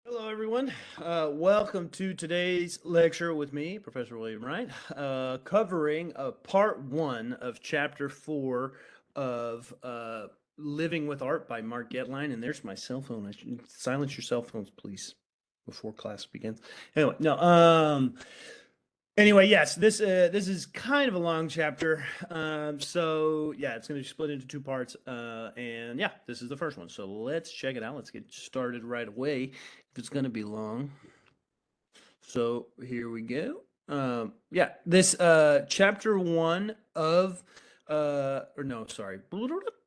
Hello, everyone. Welcome to today's lecture with me, Professor William Wright, covering part one of chapter four of Living with Art by Mark Getlein. And there's my cell phone. I should silence your cell phones, please, before class begins. Anyway, no. Anyway, yes, this is kind of a long chapter. So yeah, it's going to be split into two parts. And yeah, this is the first one. So let's check it out. Let's get started right away. If it's going to be long. So here we go. Yeah, this chapter one of or no, sorry,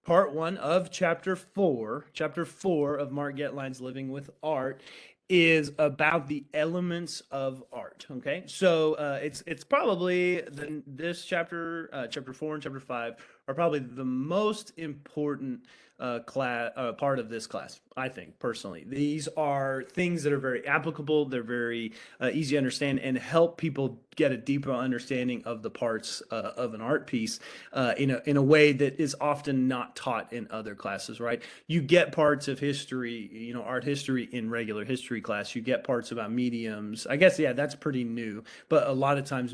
part one of chapter four of Mark Getlein's Living with Art is about the elements of art. Okay, so it's probably this chapter, chapter four and chapter five are probably the most important class part of this class, I think personally. These are things that are very applicable. They're very easy to understand and help people get a deeper understanding of the parts of an art piece in a way that is often not taught in other classes. Right? You get parts of history, art history in regular history class. You get parts about mediums. I guess yeah, that's pretty new. But a lot of times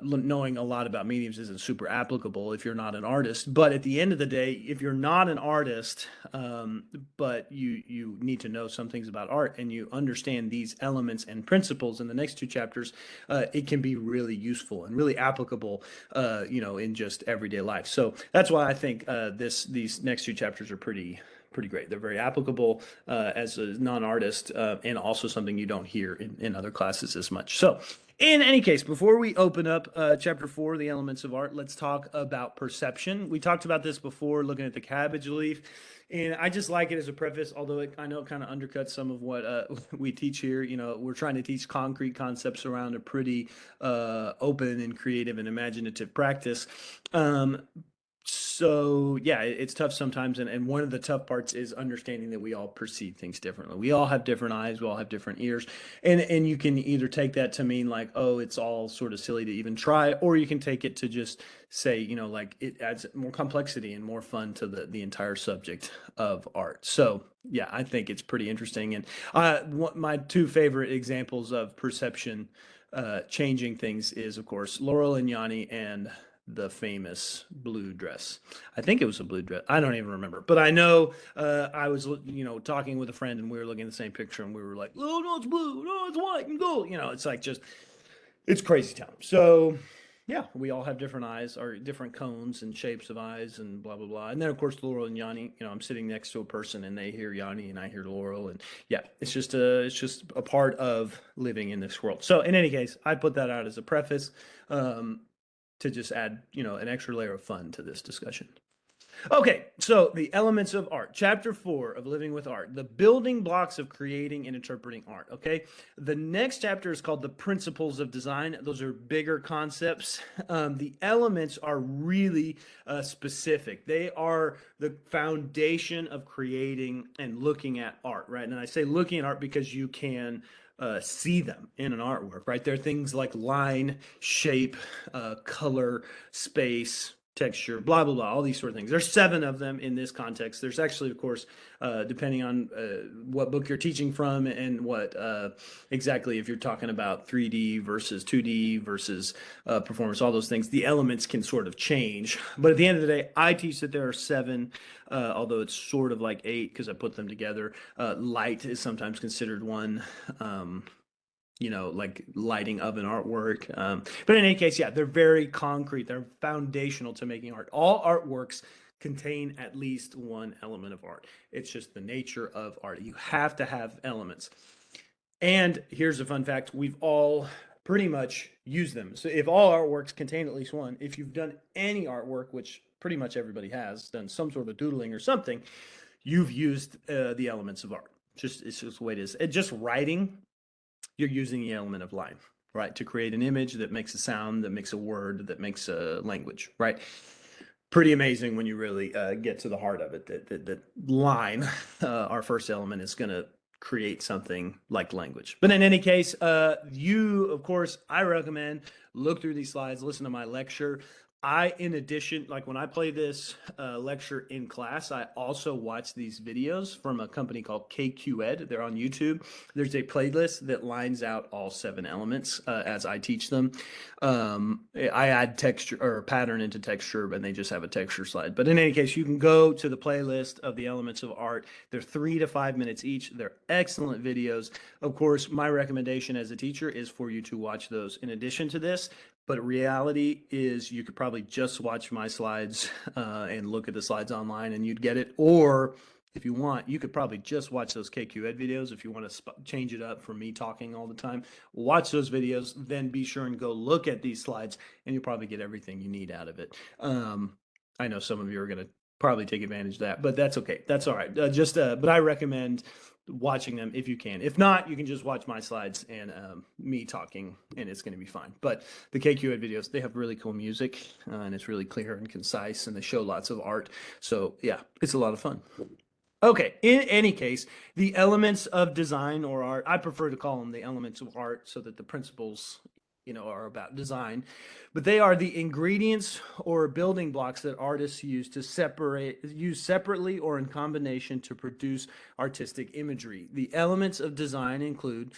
knowing a lot about mediums isn't super applicable if you're not an artist. But at the end of the day, if you're not an artist, but you need to know some things about art and you understand these elements and principles in the next two chapters, it can be really useful and really applicable, in just everyday life. So that's why I think these next two chapters are pretty great. They're very applicable as a non-artist, and also something you don't hear in other classes as much. So in any case, before we open up chapter four, the elements of art, let's talk about perception. We talked about this before, looking at the cabbage leaf. And I just like it as a preface, although I know it kind of undercuts some of what we teach here. We're trying to teach concrete concepts around a pretty open and creative and imaginative practice. So yeah, it's tough sometimes, and one of the tough parts is understanding that we all perceive things differently. We all have different eyes, we all have different ears, and you can either take that to mean like, oh, it's all sort of silly to even try, or you can take it to just say, like it adds more complexity and more fun to the entire subject of art. So yeah, I think it's pretty interesting, and my two favorite examples of perception changing things is, of course, Laurel and Yanni and the famous blue dress. I think it was a blue dress. I don't even remember, but I know I was, talking with a friend and we were looking at the same picture and we were like, "Oh no, it's blue. No, it's white and gold." It's like just it's crazy town. So yeah, we all have different eyes or different cones and shapes of eyes and blah blah blah. And then of course Laurel and Yanni. I'm sitting next to a person and they hear Yanni and I hear Laurel, and yeah, it's just a part of living in this world. So in any case, I put that out as a preface. To just add, an extra layer of fun to this discussion. Okay, so the elements of art, chapter four of Living with Art, the building blocks of creating and interpreting art. Okay, the next chapter is called the principles of design. Those are bigger concepts. The elements are really specific. They are the foundation of creating and looking at art, right? And I say looking at art because you can see them in an artwork, right? There are things like line, shape, color, space, texture, blah blah blah, all these sort of things. There's seven of them in this context. There's actually, of course, depending on what book you're teaching from and what exactly, if you're talking about 3D versus 2D versus performance, all those things, the elements can sort of change. But at the end of the day, I teach that there are seven, although it's sort of like eight because I put them together. Light is sometimes considered one. Like lighting of an artwork. But in any case, yeah, they're very concrete. They're foundational to making art. All artworks contain at least one element of art. It's just the nature of art. You have to have elements. And here's a fun fact: we've all pretty much used them. So if all artworks contain at least one, if you've done any artwork, which pretty much everybody has done some sort of doodling or something, you've used the elements of art. It's just the way it is. Just writing, you're using the element of line, right? To create an image that makes a sound, that makes a word, that makes a language, right? Pretty amazing when you really get to the heart of it. That line, our first element, is going to create something like language. But in any case, of course, I recommend look through these slides, listen to my lecture. in addition, like when I play this lecture in class, I also watch these videos from a company called KQ Ed. They're on YouTube. There's a playlist that lines out all 7 elements as I teach them. I add texture or pattern into texture, and they just have a texture slide. But in any case, you can go to the playlist of the elements of art. They're 3 to 5 minutes each. They're excellent videos. Of course, my recommendation as a teacher is for you to watch those in addition to this. But reality is you could probably just watch my slides and look at the slides online and you'd get it. Or if you want, you could probably just watch those KQ Ed videos if you want to change it up from me talking all the time. Watch those videos, then be sure and go look at these slides and you'll probably get everything you need out of it. I know some of you are going to probably take advantage of that, but that's okay. That's all right. But I recommend watching them if you can. If not, you can just watch my slides and me talking, and it's going to be fine. But the KQ Ed videos, they have really cool music, and it's really clear and concise, and they show lots of art. So yeah, it's a lot of fun. Okay, in any case, the elements of design or art, I prefer to call them the elements of art so that the principles, are about design, but they are the ingredients or building blocks that artists use separately or in combination to produce artistic imagery. The elements of design include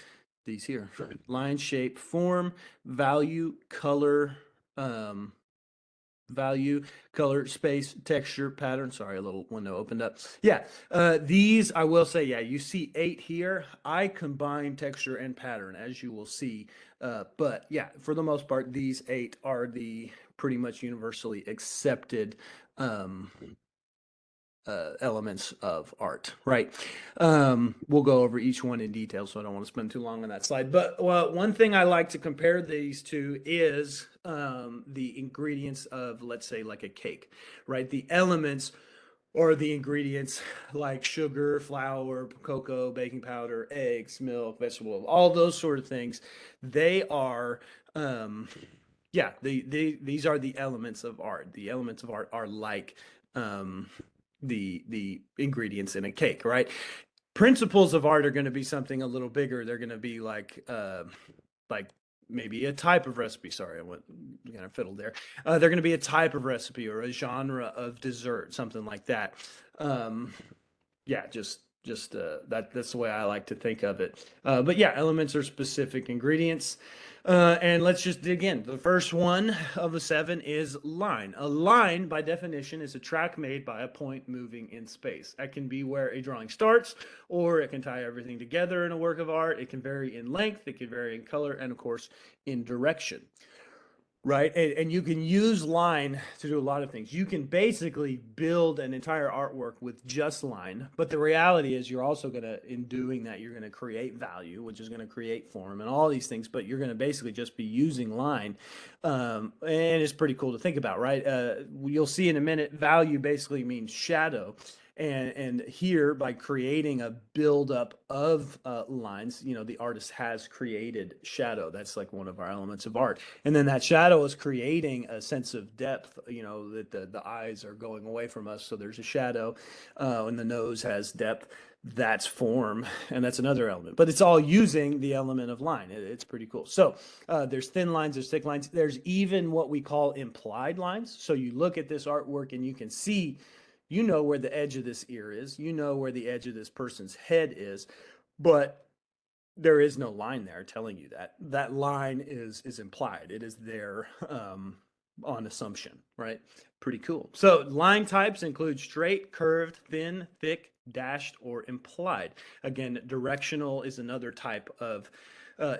these here: line, shape, form, value, color, um, space, texture, pattern. Sorry, a little window opened up. Yeah, these, I will say, yeah, you see 8 here. I combine texture and pattern, as you will see. But yeah, for the most part, these 8 are the pretty much universally accepted elements of art, right? We'll go over each one in detail, so I don't want to spend too long on that slide. But one thing I like to compare these to is the ingredients of, let's say, like a cake, right? The elements or the ingredients like sugar, flour, cocoa, baking powder, eggs, milk, vegetable oil, all those sort of things. They are, these are the elements of art. The elements of art are like the ingredients in a cake, right? Principles of art are going to be something a little bigger. They're going to be like maybe a type of recipe. Sorry, I went kind of fiddled there. They're going to be a type of recipe or a genre of dessert, something like that. Yeah, just that's the way I like to think of it. But yeah, elements are specific ingredients. And let's just dig in. The first one of the 7 is line. A line, by definition, is a track made by a point moving in space. That can be where a drawing starts, or it can tie everything together in a work of art. It can vary in length, it can vary in color, and of course, in direction. Right. And you can use line to do a lot of things. You can basically build an entire artwork with just line. But the reality is you're also going to, in doing that, you're going to create value, which is going to create form and all these things. But you're going to basically just be using line. And it's pretty cool to think about, right? You'll see in a minute, value basically means shadow. And here, by creating a buildup of lines, the artist has created shadow. That's like one of our elements of art. And then that shadow is creating a sense of depth, that the eyes are going away from us. So there's a shadow, and the nose has depth. That's form, and that's another element. But it's all using the element of line. It's pretty cool. So there's thin lines, there's thick lines. There's even what we call implied lines. So you look at this artwork and you can see, where the edge of this ear is, where the edge of this person's head is, but there is no line there telling you that. That line is implied. It is there on assumption, right? Pretty cool. So line types include straight, curved, thin, thick, dashed, or implied. Again, directional is another type of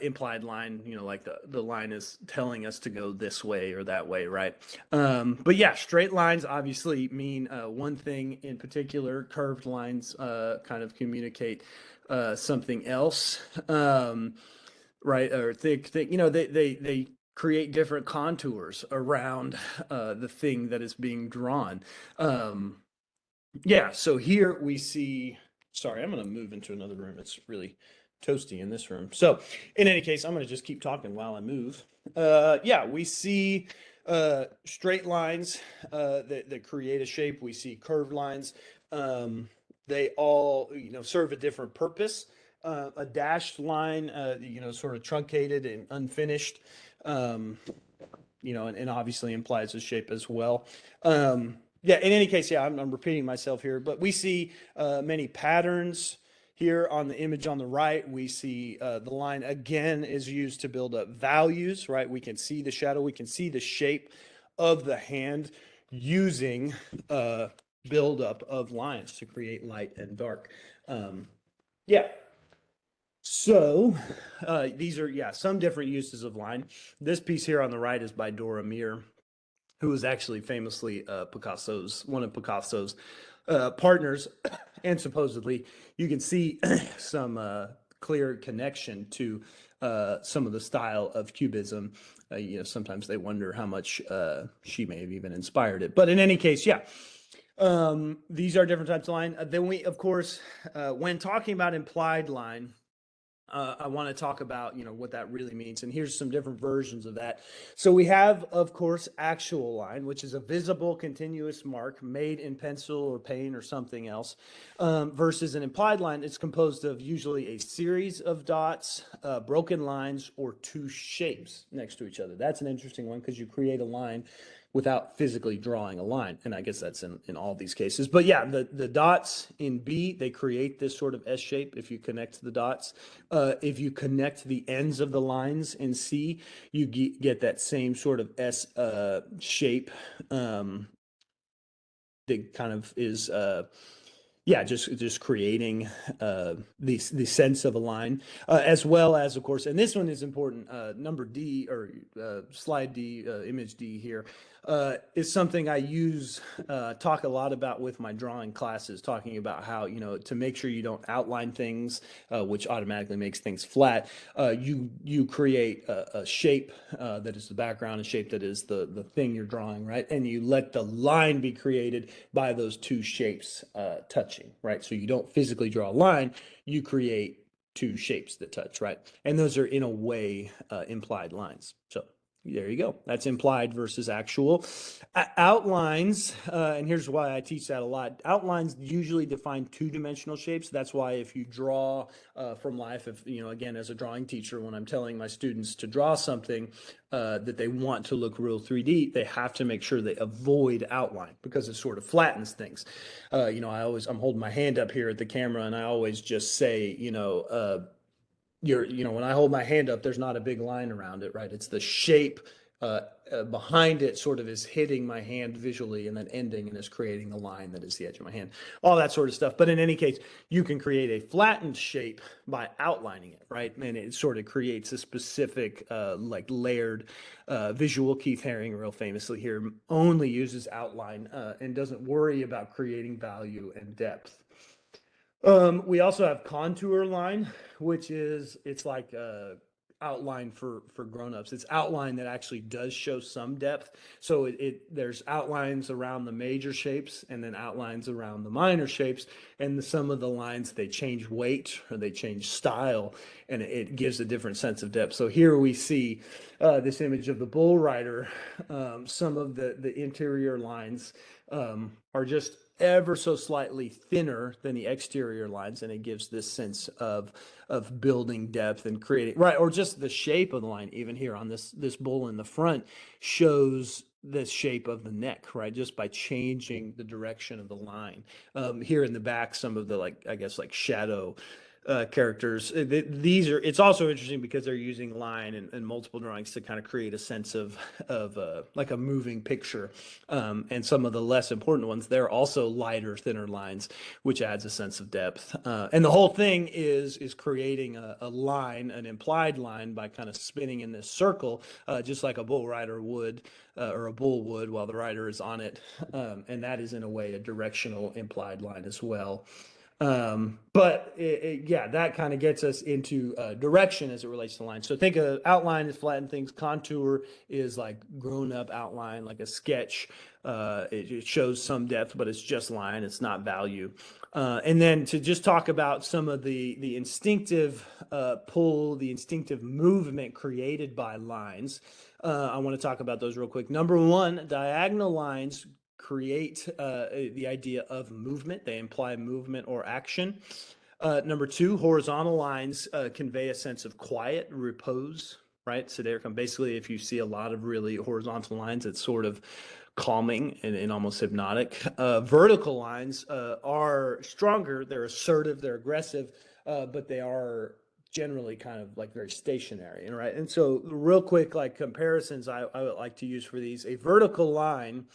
implied line, like the line is telling us to go this way or that way, right? But yeah, straight lines obviously mean one thing in particular. Curved lines kind of communicate something else, right? Or thick, they create different contours around the thing that is being drawn. Yeah, so here we see, sorry, I'm going to move into another room. It's really toasty in this room. So in any case, I'm going to just keep talking while I move. Yeah, we see straight lines that create a shape. We see curved lines. They all, serve a different purpose. A dashed line, sort of truncated and unfinished. and obviously implies a shape as well. Yeah, in any case, yeah, I'm repeating myself here, but we see many patterns here on the image on the right. We see the line again is used to build up values, right? We can see the shadow, we can see the shape of the hand using buildup of lines to create light and dark. Yeah. So these are, yeah, some different uses of line. This piece here on the right is by Dora Meer, who was actually famously one of Picasso's partners, and supposedly you can see some clear connection to some of the style of Cubism. Sometimes they wonder how much she may have even inspired it. But in any case, yeah. These are different types of line. Then we, of course, when talking about implied line, I want to talk about, what that really means. And here's some different versions of that. So we have, of course, actual line, which is a visible continuous mark made in pencil or paint or something else, versus an implied line. It's composed of usually a series of dots, broken lines, or two shapes next to each other. That's an interesting one because you create a line without physically drawing a line. And I guess that's in all these cases. But yeah, the dots in B, they create this sort of S shape if you connect the dots. If you connect the ends of the lines in C, you get that same sort of S shape that kind of is just creating the sense of a line, as well as, of course, and this one is important. Number D, or slide D, image D here, is something I talk a lot about with my drawing classes, talking about how, to make sure you don't outline things, which automatically makes things flat. You create a shape that is the background, a shape that is the thing you're drawing, right? And you let the line be created by those two shapes touching, right? So you don't physically draw a line, you create two shapes that touch, right? And those are, in a way, implied lines. So there you go. That's implied versus actual. Outlines, and here's why I teach that a lot. Outlines usually define two-dimensional shapes. That's why if you draw from life, again, as a drawing teacher, when I'm telling my students to draw something that they want to look real 3D, they have to make sure they avoid outline because it sort of flattens things. I'm holding my hand up here at the camera, and I always just say, when I hold my hand up, there's not a big line around it, right? It's the shape behind it sort of is hitting my hand visually and then ending and is creating the line that is the edge of my hand, all that sort of stuff. But in any case, you can create a flattened shape by outlining it, right? And it sort of creates a specific like layered visual. Keith Haring, real famously here, only uses outline and doesn't worry about creating value and depth. We also have contour line, which it's like outline for grown-ups. It's outline that actually does show some depth. So there's outlines around the major shapes and then outlines around the minor shapes. And some of the lines, they change weight or they change style, and it gives a different sense of depth. So here we see this image of the bull rider. Some of the interior lines are just ever so slightly thinner than the exterior lines, and it gives this sense of building depth and creating, right, or just the shape of the line. Even here on this bull in the front shows the shape of the neck, right, just by changing the direction of the line. Here in the back, some of the, like, I guess, like shadow characters. It's also interesting because they're using line and multiple drawings to kind of create a sense of like a moving picture. And some of the less important ones, they're also lighter, thinner lines, which adds a sense of depth. And the whole thing is creating a line, an implied line, by kind of spinning in this circle, just like a bull rider would, or a bull would, while the rider is on it. And that is, in a way, a directional implied line as well. But that kind of gets us into direction as it relates to line. So think of outline as flattened things. Contour is like grown up outline, like a sketch. It shows some depth, but it's just line. It's not value. And then to just talk about some of the instinctive pull, the instinctive movement created by lines. I want to talk about those real quick. Number one, diagonal lines create the idea of movement. They imply movement or action. Number two, horizontal lines convey a sense of quiet, repose. right? Sedator calm. Basically, if you see a lot of really horizontal lines, it's sort of calming and almost hypnotic. Vertical lines are stronger. They're assertive. They're aggressive, but they are generally kind of like very stationary, right? And so, real quick, like comparisons, I would like to use for these. A vertical line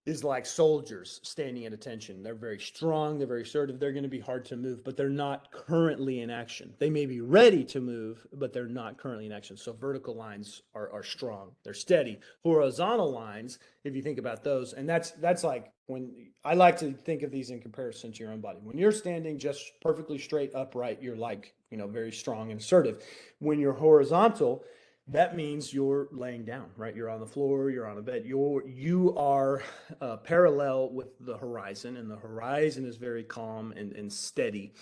is like soldiers standing at attention. They're very strong, they're very assertive, they're going to be hard to move, but they're not currently in action. They may be ready to move, but they're not currently in action. So vertical lines are strong, they're steady. Horizontal lines, if you think about those, and that's like when I like to think of these in comparison to your own body. When you're standing just perfectly straight upright, you're like, very strong and assertive. When you're horizontal, that means you're laying down, right? You're on the floor, you're on a bed. You are parallel with the horizon, and the horizon is very calm and steady.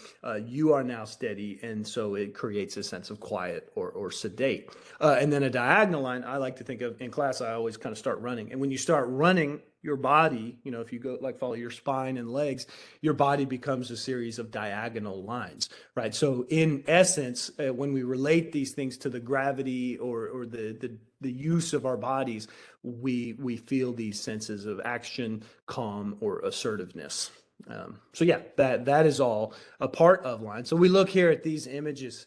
You are now steady, and so it creates a sense of quiet or sedate. And then a diagonal line, I like to think of in class. I always kind of start running, and when you start running, your body, if you go like follow your spine and legs, your body becomes a series of diagonal lines, right? So in essence, when we relate these things to the gravity or the use of our bodies, we feel these senses of action, calm, or assertiveness. So yeah, that is all a part of line. So we look here at these images.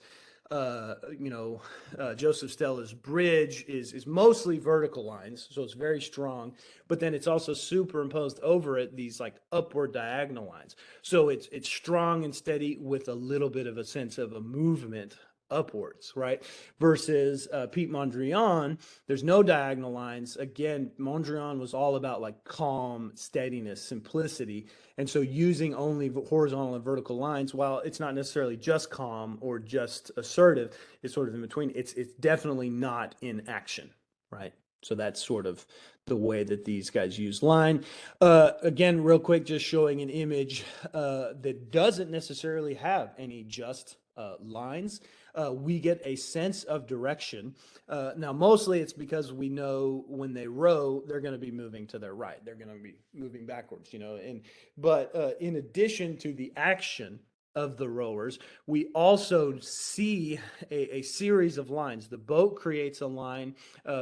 Joseph Stella's bridge is mostly vertical lines, so it's very strong, but then it's also superimposed over it these like upward diagonal lines. So it's strong and steady with a little bit of a sense of a movement upwards, right? Versus Pete Mondrian, there's no diagonal lines. Again, Mondrian was all about like calm, steadiness, simplicity. And so using only horizontal and vertical lines, while it's not necessarily just calm or just assertive, it's sort of in between. It's definitely not in action, right? So that's sort of the way that these guys use line. Again, real quick, just showing an image that doesn't necessarily have any just lines. We get a sense of direction. Now, mostly it's because we know when they row, they're going to be moving to their right. They're going to be moving backwards, But in addition to the action of the rowers, we also see a series of lines. The boat creates a line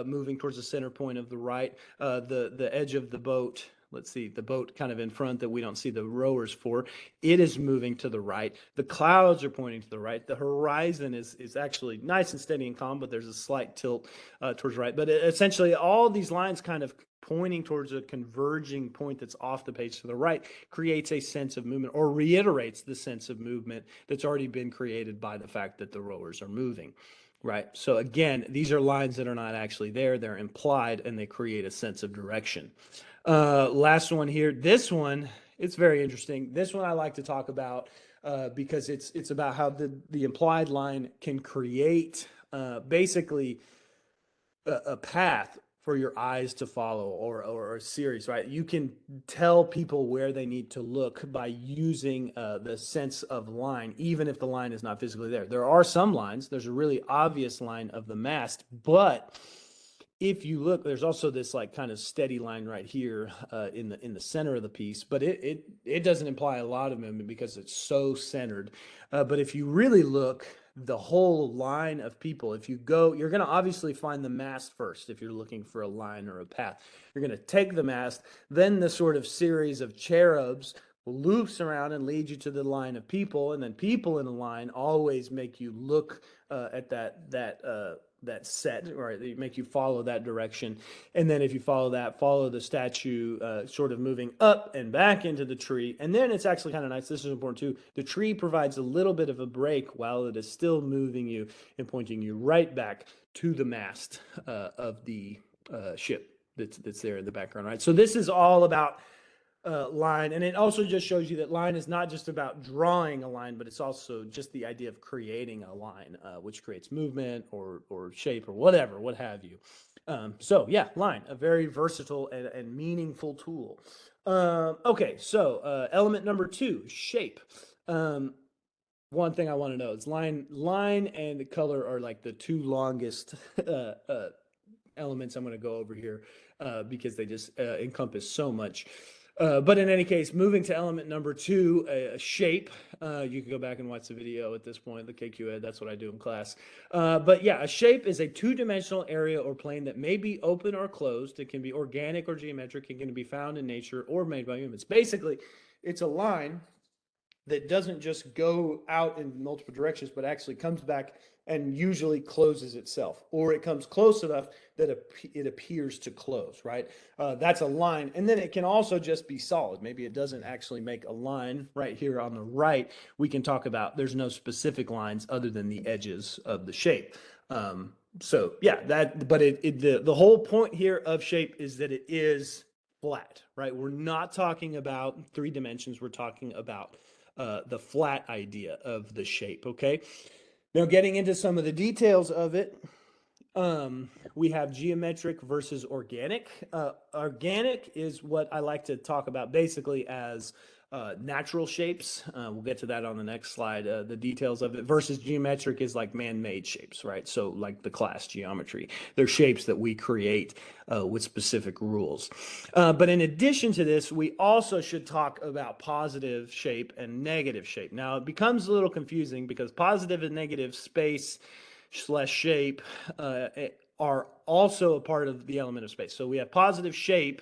moving towards the center point of the right. The edge of the boat, let's see, the boat kind of in front that we don't see the rowers for, it is moving to the right. The clouds are pointing to the right. The horizon is actually nice and steady and calm, but there's a slight tilt towards the right. But essentially, all these lines kind of pointing towards a converging point that's off the page to the right creates a sense of movement or reiterates the sense of movement that's already been created by the fact that the rowers are moving. Right. So again, these are lines that are not actually there. They're implied and they create a sense of direction. Last one here. This one, it's very interesting. This one I like to talk about because it's about how the implied line can create basically a path for your eyes to follow or a series, right? You can tell people where they need to look by using the sense of line, even if the line is not physically there. There are some lines. There's a really obvious line of the mast, but if you look, there's also this like kind of steady line right here in the center of the piece, but it doesn't imply a lot of movement because it's so centered. But if you really look, the whole line of people, if you go, you're going to obviously find the mast first if you're looking for a line or a path. You're going to take the mast, then the sort of series of cherubs loops around and lead you to the line of people, and then people in a line always make you look at that set, right? They make you follow that direction. And then if you follow that, follow the statue sort of moving up and back into the tree. And then it's actually kind of nice. This is important too. The tree provides a little bit of a break while it is still moving you and pointing you right back to the mast of the ship that's there in the background, right? So this is all about line, and it also just shows you that line is not just about drawing a line, but it's also just the idea of creating a line, which creates movement or shape or whatever, what have you. So yeah, line, a very versatile and meaningful tool. Okay, so element number 2, shape. One thing I want to know is line and color are like the two longest elements I'm going to go over here because they just encompass so much. But in any case, moving to element number two, a shape. You can go back and watch the video at this point, the KQ Ed, that's what I do in class. But yeah, a shape is a two-dimensional area or plane that may be open or closed. It can be organic or geometric. It can be found in nature or made by humans. Basically, it's a line that doesn't just go out in multiple directions, but actually comes back and usually closes itself, or it comes close enough that it appears to close, right? That's a line. And then it can also just be solid. Maybe it doesn't actually make a line right here on the right. We can talk about there's no specific lines other than the edges of the shape. So yeah, but the whole point here of shape is that it is flat, right? We're not talking about three dimensions. We're talking about the flat idea of the shape, okay? Now, getting into some of the details of it, we have geometric versus organic. Organic is what I like to talk about basically as natural shapes. We'll get to that on the next slide, the details of it, versus geometric is like man-made shapes, right? So like the class geometry. They're shapes that we create with specific rules. But in addition to this, we also should talk about positive shape and negative shape. Now, it becomes a little confusing because positive and negative space / shape are also a part of the element of space. So we have positive shape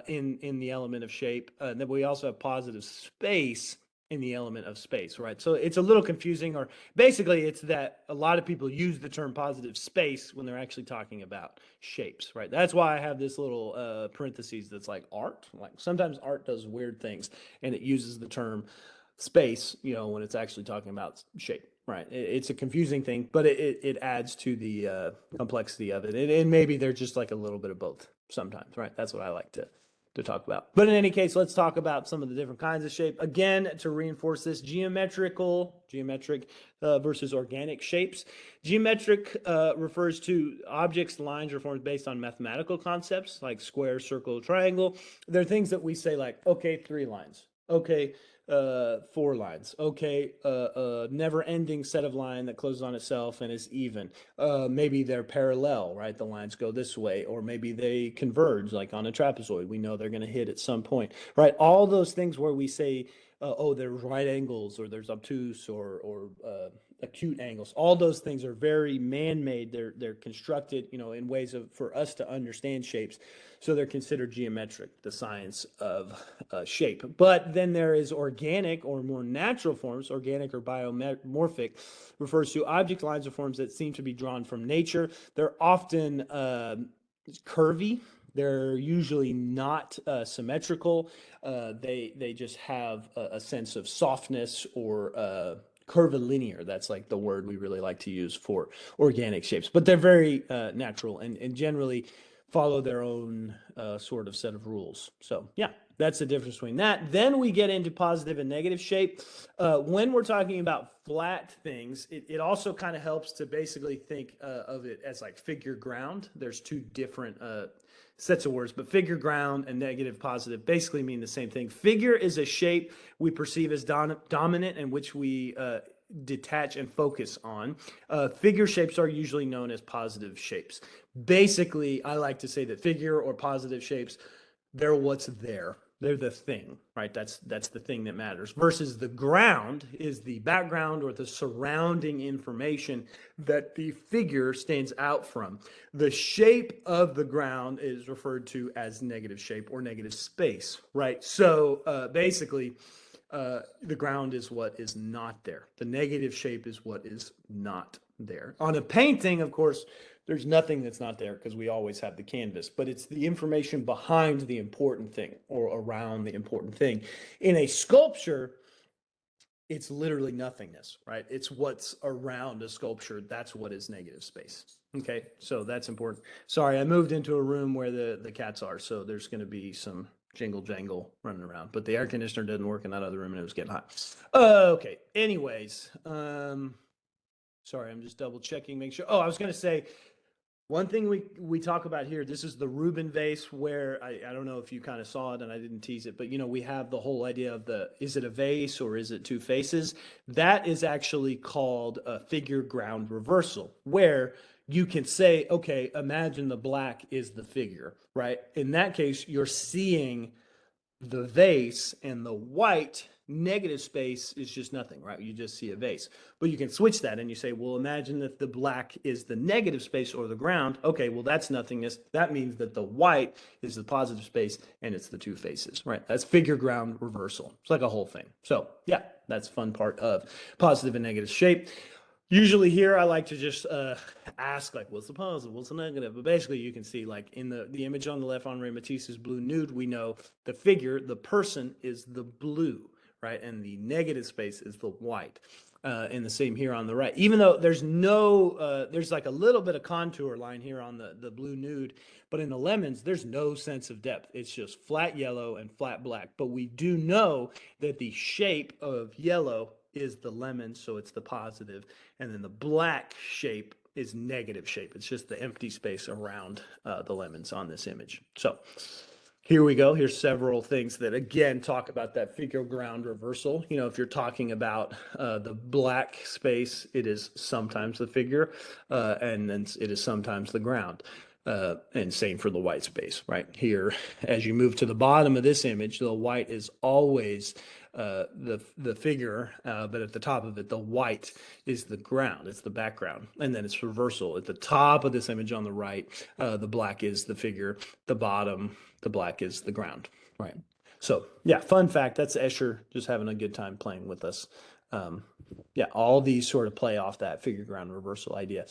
in the element of shape, and then we also have positive space in the element of space, right? So it's a little confusing, or basically it's that a lot of people use the term positive space when they're actually talking about shapes, right? That's why I have this little parentheses that's like art. Like sometimes art does weird things and it uses the term space, when it's actually talking about shape. Right. It's a confusing thing, but it adds to the complexity of it. And maybe they're just like a little bit of both sometimes, right? That's what I like to talk about. But in any case, let's talk about some of the different kinds of shape. Again, to reinforce this, geometric versus organic shapes. Geometric refers to objects, lines, or forms based on mathematical concepts like square, circle, triangle. They're things that we say like, okay, 3 lines. Okay, 4 lines. Okay, never-ending set of line that closes on itself and is even. Maybe they're parallel, right? The lines go this way, or maybe they converge, like on a trapezoid. We know they're going to hit at some point, right? All those things where we say, oh, there's right angles, or there's obtuse, or acute angles. All those things are very man-made. They're constructed, in ways for us to understand shapes. So they're considered geometric, the science of shape. But then there is organic or more natural forms. Organic or biomorphic refers to object lines or forms that seem to be drawn from nature. They're often curvy. They're usually not symmetrical. They just have a sense of softness or curvilinear. That's like the word we really like to use for organic shapes. But they're very natural and generally follow their own sort of set of rules. So yeah, that's the difference between that. Then we get into positive and negative shape. When we're talking about flat things, it also kind of helps to basically think of it as like figure ground. There's two different sets of words, but figure, ground, and negative, positive basically mean the same thing. Figure is a shape we perceive as dominant and which we detach and focus on. Figure shapes are usually known as positive shapes. Basically, I like to say that figure or positive shapes, they're what's there. They're the thing, right? That's the thing that matters. Versus the ground is the background or the surrounding information that the figure stands out from. The shape of the ground is referred to as negative shape or negative space, right? So basically, the ground is what is not there. The negative shape is what is not there. On a painting, of course, there's nothing that's not there because we always have the canvas, but it's the information behind the important thing or around the important thing. In a sculpture, it's literally nothingness, right? It's what's around a sculpture. That's what is negative space. Okay, so that's important. Sorry, I moved into a room where the cats are, so there's going to be some jingle jangle running around, but the air conditioner didn't work in that other room and it was getting hot. Okay, anyways, sorry, I'm just double checking, make sure. Oh, I was going to say, one thing we talk about here, this is the Rubin vase where I don't know if you kind of saw it and I didn't tease it, but we have the whole idea of is it a vase or is it two faces? That is actually called a figure ground reversal, where you can say, okay, imagine the black is the figure, right? In that case, you're seeing the vase, and the white negative space is just nothing, right? You just see a vase. But you can switch that and you say, well, imagine if the black is the negative space or the ground. Okay, well, that's nothingness. That means that the white is the positive space and it's the two faces, right? That's figure ground reversal. It's like a whole thing. So yeah, that's fun part of positive and negative shape. Usually here I like to just ask like, what's the positive, what's the negative? But basically you can see like in the image on the left on Ray Matisse's blue nude, we know the figure, the person is the blue, right? And the negative space is the white. And the same here on the right. Even though there's there's like a little bit of contour line here on the blue nude, but in the lemons, there's no sense of depth. It's just flat yellow and flat black. But we do know that the shape of yellow is the lemon, so it's the positive, and then the black shape is negative shape. It's just the empty space around the lemons on this image. So here we go. Here's several things that, again, talk about that figure ground reversal. You know, if you're talking about the black space, it is sometimes the figure, and then it is sometimes the ground. And same for the white space, right? Here, as you move to the bottom of this image, the white is always the figure, but at the top of it, the white is the ground. It's the background. And then it's reversal. At the top of this image on the right, the black is the figure. The bottom, the black is the ground, right? So yeah, fun fact. That's Escher just having a good time playing with us. Yeah, all these sort of play off that figure ground reversal idea.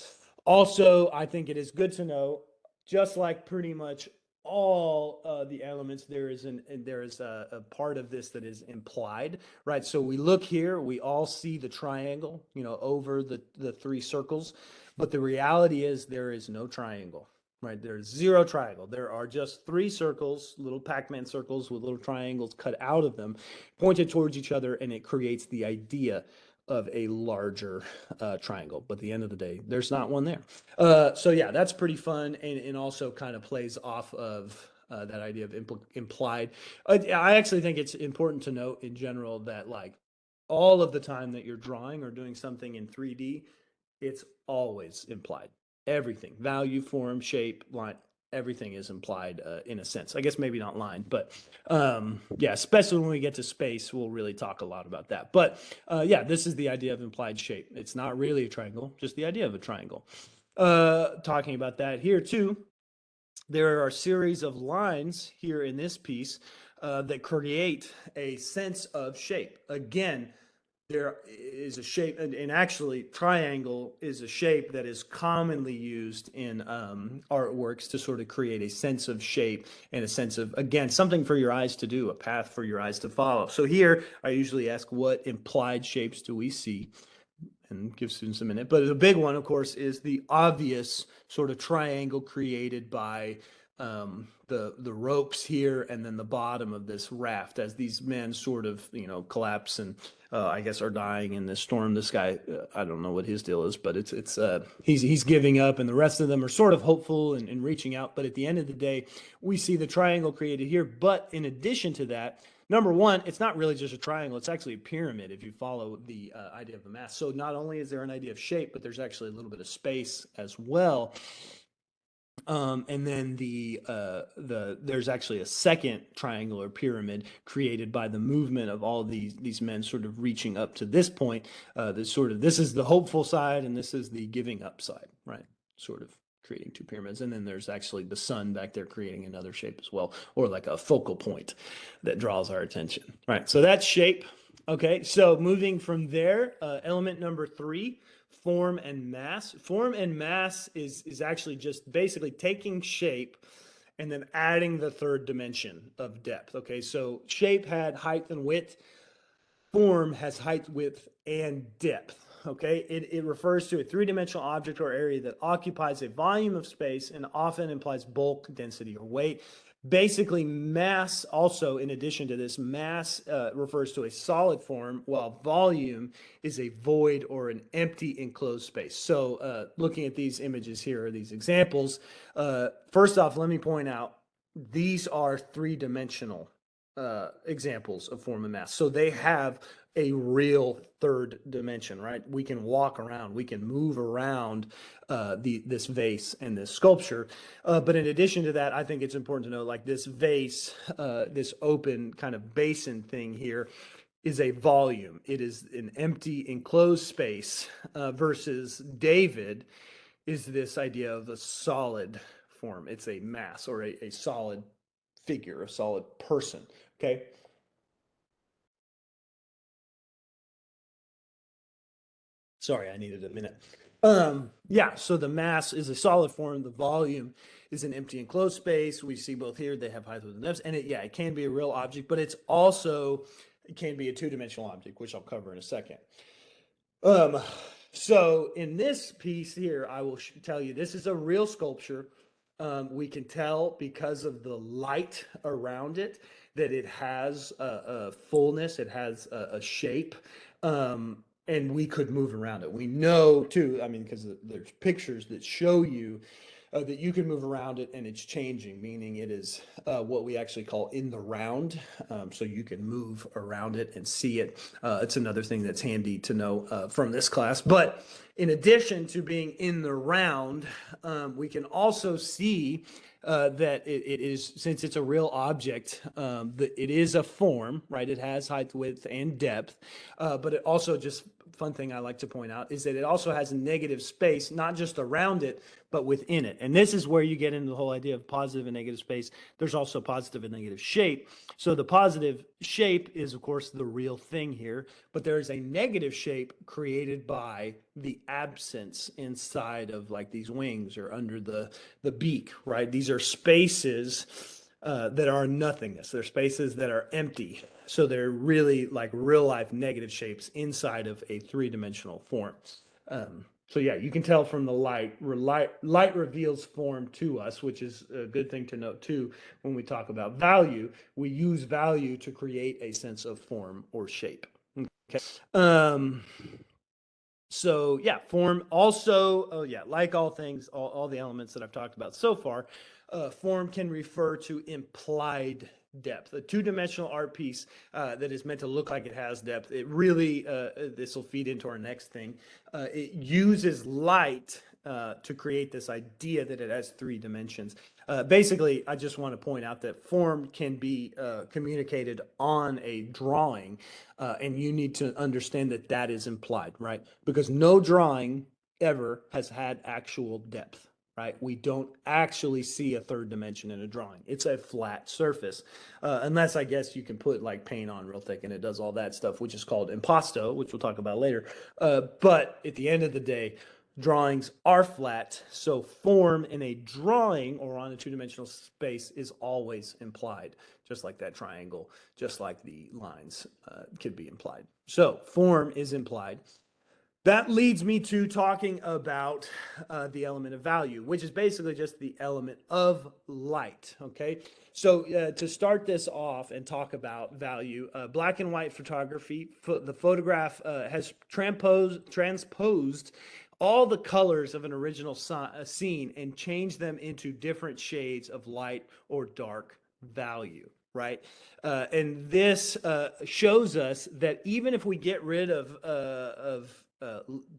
Also, I think it is good to know, just like pretty much all the elements, there is a part of this that is implied, right? So we look here, we all see the triangle, you know, over the three circles, but the reality is there is no triangle, right? There's zero triangle. There are just three circles, little Pac-Man circles with little triangles cut out of them, pointed towards each other, and it creates the idea of a larger triangle. But at the end of the day, there's not one there. So yeah, that's pretty fun, and also kind of plays off of that idea of implied. I actually think it's important to note in general that like all of the time that you're drawing or doing something in 3D, it's always implied. Everything, value, form, shape, line, everything is implied in a sense. I guess maybe not line, but yeah, especially when we get to space, we'll really talk a lot about that. But yeah, this is the idea of implied shape. It's not really a triangle, just the idea of a triangle. Talking about that here too, there are a series of lines here in this piece that create a sense of shape. Again, there is a shape, and actually triangle is a shape that is commonly used in artworks to sort of create a sense of shape and a sense of, again, something for your eyes to do, a path for your eyes to follow. So here I usually ask, what implied shapes do we see? And give students a minute. But the big one, of course, is the obvious sort of triangle created by the ropes here and then the bottom of this raft as these men sort of, you know, collapse and I guess are dying in this storm. This guy, I don't know what his deal is, but he's giving up, and the rest of them are sort of hopeful and reaching out. But at the end of the day, we see the triangle created here. But in addition to that, number one, it's not really just a triangle. It's actually a pyramid if you follow the idea of the mass. So not only is there an idea of shape, but there's actually a little bit of space as well. And then there's actually a second triangular pyramid created by the movement of all these men sort of reaching up to this point. This is the hopeful side, and this is the giving up side, right? Sort of creating two pyramids. And then there's actually the sun back there creating another shape as well, or like a focal point that draws our attention, right? So that's shape. Okay, so moving from there, element number 3, form and mass. Form and mass is actually just basically taking shape and then adding the third dimension of depth. Okay, so shape had height and width. Form has height, width, and depth. Okay, it refers to a three-dimensional object or area that occupies a volume of space and often implies bulk, density, or weight. Basically, mass also, in addition to this, mass refers to a solid form, while volume is a void or an empty enclosed space. So looking at these images here, these examples, first off, let me point out, these are three-dimensional examples of form and mass. So they have a real third dimension, right? We can walk around, we can move around this vase and this sculpture. But in addition to that, I think it's important to know, like, this vase, this open kind of basin thing here, is a volume. It is an empty enclosed space, versus David is this idea of a solid form. It's a mass, or a solid figure, a solid person. Okay. Sorry, I needed a minute. Yeah, so the mass is a solid form. The volume is an empty enclosed space. We see both here, they have height, width, and depth. And it can be a real object, but it can be a two-dimensional object, which I'll cover in a second. Um, so in this piece here, I will tell you, this is a real sculpture. We can tell because of the light around it that it has a fullness, it has a shape, and we could move around it. We know too, I mean, because there's pictures that show you that you can move around it and it's changing, meaning it is what we actually call in the round. So you can move around it and see it. It's another thing that's handy to know from this class. But in addition to being in the round, we can also see that it is, since it's a real object, that it is a form, right? It has height, width, and depth. But it also, just fun thing I like to point out, is that it also has a negative space, not just around it, but within it. And this is where you get into the whole idea of positive and negative space. There's also positive and negative shape. So the positive shape is, of course, the real thing here, but there is a negative shape created by the absence inside of, like, these wings or under the beak, right? These are spaces that are nothingness. They're spaces that are empty. So they're really like real life negative shapes inside of a three-dimensional form. So yeah, you can tell from the light. Light reveals form to us, which is a good thing to note too. When we talk about value, we use value to create a sense of form or shape. Okay. So yeah, form also, oh yeah, like all things, all the elements that I've talked about so far, form can refer to implied depth. A two-dimensional art piece that is meant to look like it has depth, it really, this will feed into our next thing, it uses light to create this idea that it has three dimensions. Basically, I just want to point out that form can be communicated on a drawing, and you need to understand that that is implied, right? Because no drawing ever has had actual depth, right? We don't actually see a third dimension in a drawing. It's a flat surface, unless, I guess, you can put like paint on real thick and it does all that stuff, which is called impasto, which we'll talk about later. But at the end of the day, drawings are flat, so form in a drawing or on a two-dimensional space is always implied, just like that triangle, just like the lines could be implied. So form is implied. That leads me to talking about the element of value, which is basically just the element of light. Okay, so to start this off and talk about value, black and white photography, the photograph has transposed all the colors of an original scene and changed them into different shades of light or dark value, right? And this shows us that even if we get rid of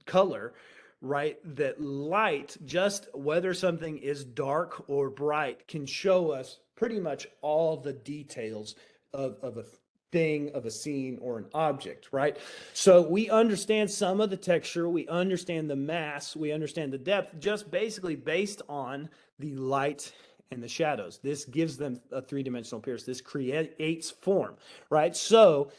color, right, that light, just whether something is dark or bright, can show us pretty much all the details of a thing, of a scene, or an object, right? So we understand some of the texture, we understand the mass, we understand the depth, just basically based on the light and the shadows. This gives them a three-dimensional appearance. This creates form, right? So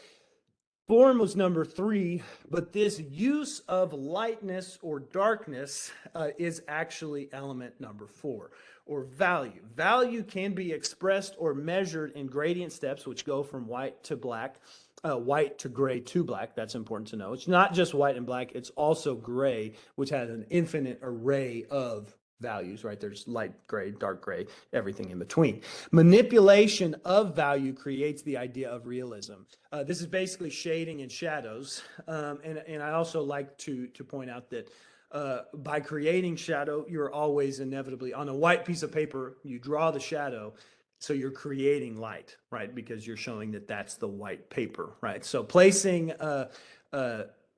form was number 3, but this use of lightness or darkness is actually element number 4, or value. Value can be expressed or measured in gradient steps, which go from white to black, white to gray to black. That's important to know. It's not just white and black, it's also gray, which has an infinite array of values, right? There's light gray, dark gray, everything in between. Manipulation of value creates the idea of realism. This is basically shading and shadows. And I also like to point out that by creating shadow, you're always inevitably, on a white piece of paper, you draw the shadow. So you're creating light, right? Because you're showing that that's the white paper, right? So placing, uh,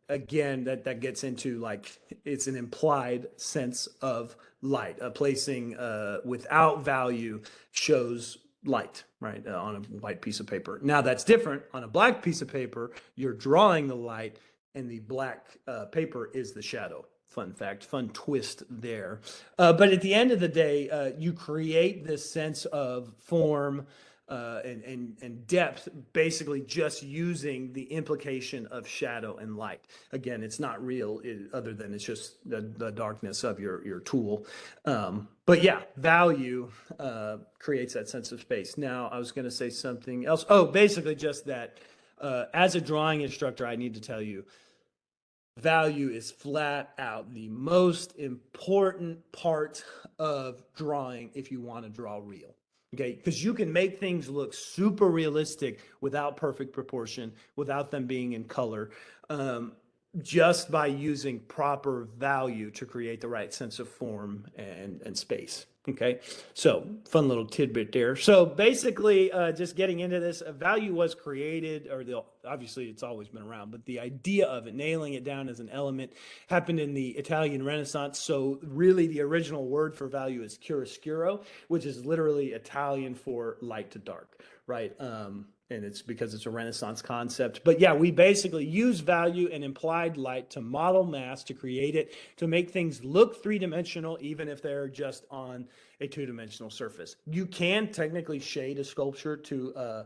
again, that gets into like it's an implied sense of light. Placing without value shows light, right, on a white piece of paper. Now that's different on a black piece of paper. You're drawing the light, and the black paper is the shadow. Fun fact, fun twist there. But at the end of the day, you create this sense of form and depth, basically just using the implication of shadow and light. Again, it's not real, other than it's just the darkness of your tool. But yeah, value creates that sense of space. Now, I was going to say something else. Oh, basically just that as a drawing instructor, I need to tell you, value is flat out the most important part of drawing if you want to draw real. Okay, because you can make things look super realistic without perfect proportion, without them being in color, just by using proper value to create the right sense of form and space. Okay, so fun little tidbit there. So basically, just getting into this, value was created, or obviously it's always been around, but the idea of it, nailing it down as an element, happened in the Italian Renaissance. So really, the original word for value is chiaroscuro, which is literally Italian for light to dark, right? And it's because it's a Renaissance concept. But yeah, we basically use value and implied light to model mass, to create it, to make things look three-dimensional, even if they're just on a two-dimensional surface. You can technically shade a sculpture to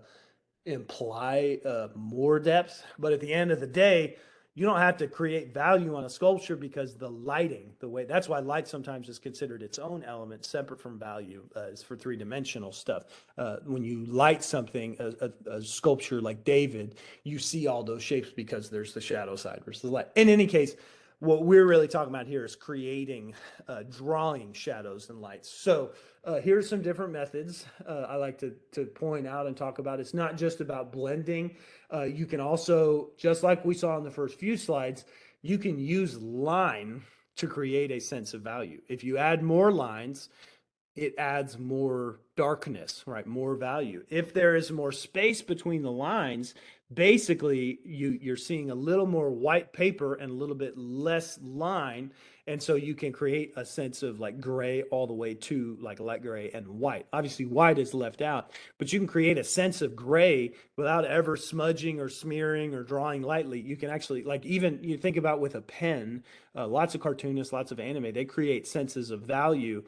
imply more depth, but at the end of the day, you don't have to create value on a sculpture, because the lighting, the way, that's why light sometimes is considered its own element separate from value, is for three-dimensional stuff. When you light something, a sculpture like David, you see all those shapes because there's the shadow side versus the light. In any case, what we're really talking about here is creating, drawing shadows and lights. So here's some different methods I like to point out and talk about. It's not just about blending. You can also, just like we saw in the first few slides, you can use line to create a sense of value. If you add more lines, it adds more darkness, right? More value. If there is more space between the lines, basically you're seeing a little more white paper and a little bit less line. And so you can create a sense of like gray all the way to like light gray and white. Obviously, white is left out, but you can create a sense of gray without ever smudging or smearing or drawing lightly. You can actually, like, even you think about with a pen, lots of cartoonists, lots of anime, they create senses of value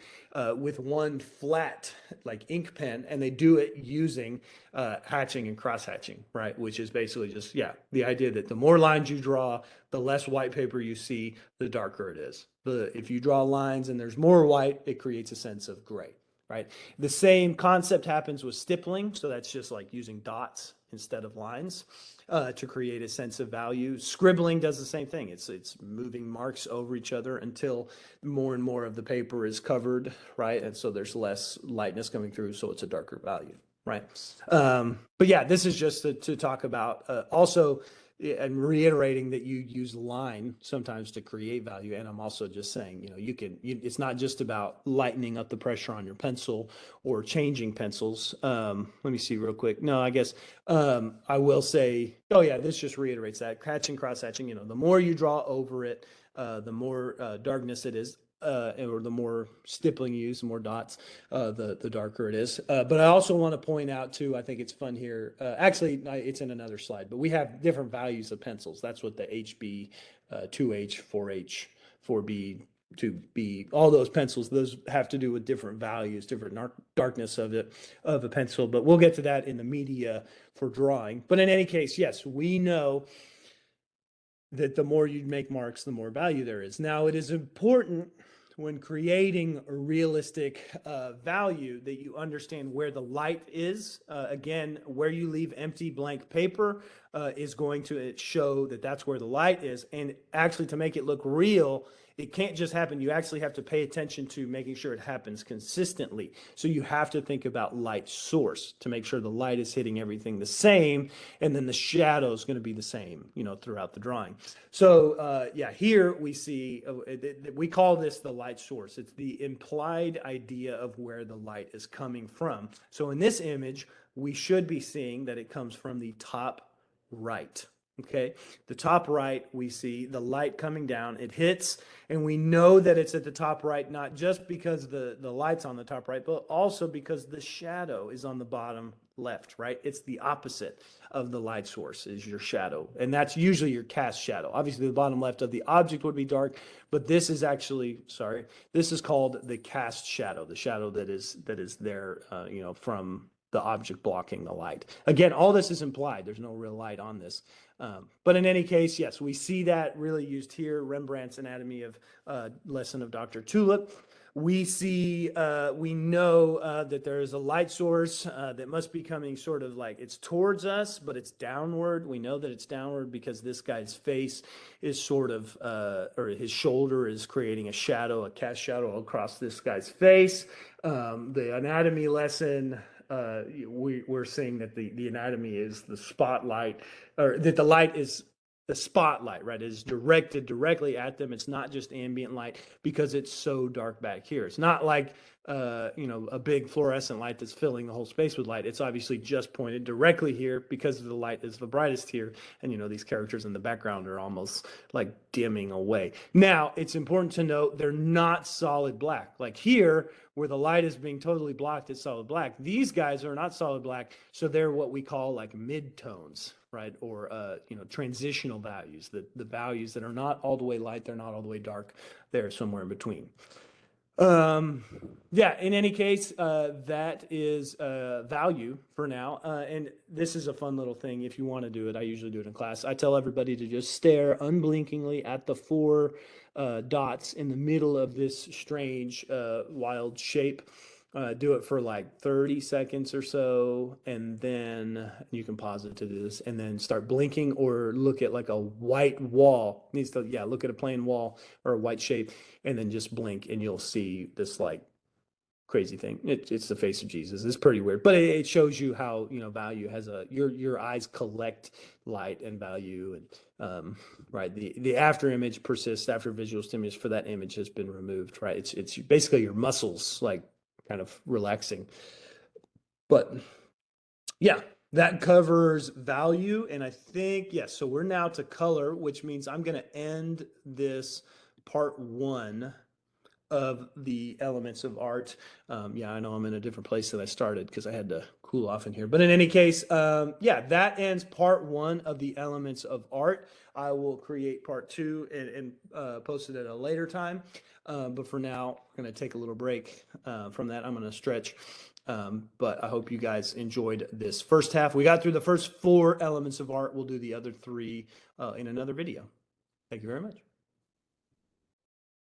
with one flat like ink pen, and they do it using hatching and cross hatching, right? Which is basically just, yeah, the idea that the more lines you draw, the less white paper you see, the darker it is. If you draw lines and there's more white, it creates a sense of gray, right? The same concept happens with stippling. So that's just like using dots instead of lines to create a sense of value. Scribbling does the same thing. It's moving marks over each other until more and more of the paper is covered, right? And so there's less lightness coming through, so it's a darker value, right? But yeah, this is just to talk about also, and reiterating that you use line sometimes to create value. And I'm also just saying, it's not just about lightening up the pressure on your pencil or changing pencils. Let me see real quick. No, I guess I will say, oh yeah, this just reiterates that hatching, cross hatching, the more you draw over it, the more darkness it is. Or the more stippling you use, the more dots, the darker it is. But I also want to point out too, I think it's fun here. Actually, it's in another slide, but we have different values of pencils. That's what the HB, 2H, 4H, 4B, 2B, all those pencils, those have to do with different values, different darkness of a pencil. But we'll get to that in the media for drawing. But in any case, yes, we know that the more you make marks, the more value there is. Now, it is important when creating a realistic value that you understand where the light is. Again, where you leave empty blank paper, is going to show that that's where the light is. And actually, to make it look real, it can't just happen. You actually have to pay attention to making sure it happens consistently. So you have to think about light source to make sure the light is hitting everything the same, and then the shadow is going to be the same, throughout the drawing. So yeah, here we see, we call this the light source. It's the implied idea of where the light is coming from. So in this image, we should be seeing that it comes from the top right. Okay, the top right, we see the light coming down. It hits, and we know that it's at the top right, not just because the light's on the top right, but also because the shadow is on the bottom left, right? It's the opposite of the light source is your shadow, and that's usually your cast shadow. Obviously, the bottom left of the object would be dark, but this is actually, this is called the cast shadow, the shadow that is there, from the object blocking the light. Again, all this is implied. There's no real light on this. But in any case, yes, we see that really used here, Rembrandt's Anatomy of Lesson of Dr. Tulip. We see, we know that there is a light source that must be coming sort of like it's towards us, but it's downward. We know that it's downward because this guy's face is sort of, or his shoulder is creating a shadow, a cast shadow across this guy's face. The anatomy lesson, we're saying that the anatomy is the spotlight, or that the light is the spotlight, right? It is directed directly at them. It's not just ambient light because it's so dark back here. It's not like a big fluorescent light that's filling the whole space with light. It's obviously just pointed directly here because the light is the brightest here. And these characters in the background are almost like dimming away. Now, it's important to note they're not solid black. Like here, where the light is being totally blocked, it's solid black. These guys are not solid black, so they're what we call like midtones, right? Or transitional values, the values that are not all the way light, they're not all the way dark, they're somewhere in between. Yeah, in any case, that is value for now. And this is a fun little thing if you want to do it. I usually do it in class. I tell everybody to just stare unblinkingly at the four dots in the middle of this strange, wild shape. Do it for like 30 seconds or so, and then you can pause it to do this, and then start blinking or look at like a white wall. Look at a plain wall or a white shape, and then just blink, and you'll see this like crazy thing. It's the face of Jesus. It's pretty weird, but it shows you how value has your eyes collect light and value, and right, the after image persists after visual stimulus for that image has been removed. Right, it's basically your muscles like kind of relaxing. But yeah, that covers value. And I think, yes, so we're now to color, which means I'm going to end this part 1 of the elements of art. Yeah, I know I'm in a different place than I started because I had to cool off in here. But in any case, yeah, that ends part 1 of the elements of art. I will create part 2 and post it at a later time. But for now, we're going to take a little break from that. I'm going to stretch. But I hope you guys enjoyed this first half. We got through the first 4 elements of art. We'll do the other 3 in another video. Thank you very much.